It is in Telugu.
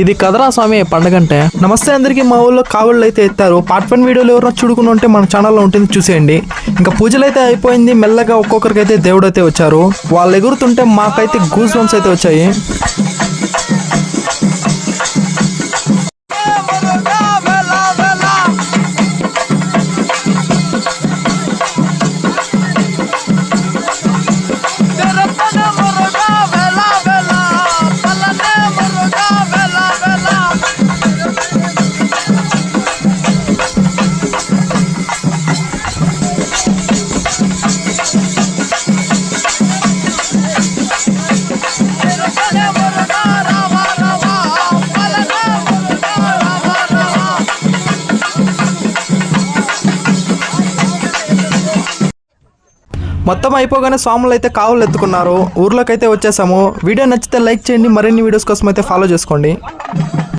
ఇది కదరా స్వామి పండగ అంటే. నమస్తే అందరికీ. మా ఊళ్ళో కావుళ్ళు అయితే ఎత్తారు. పార్ట్ 1 వీడియోలు ఎవరైనా చూడుకుని ఉంటే మన ఛానల్లో ఉంటుంది, చూసేయండి. ఇంకా పూజలు అయితే అయిపోయింది. మెల్లగా ఒక్కొక్కరికైతే దేవుడు అయితే వచ్చారు. వాళ్ళు ఎగురుతుంటే మాకైతే గూస్ బంప్స్ అయితే వచ్చాయి. మొత్తం అయిపోగానే స్వాములు అయితే కావులు ఎత్తుకున్నారు. ఊర్లోకి అయితే వచ్చేసాము. వీడియో నచ్చితే లైక్ చేయండి. మరిన్ని వీడియోస్ కోసం అయితే ఫాలో చేసుకోండి.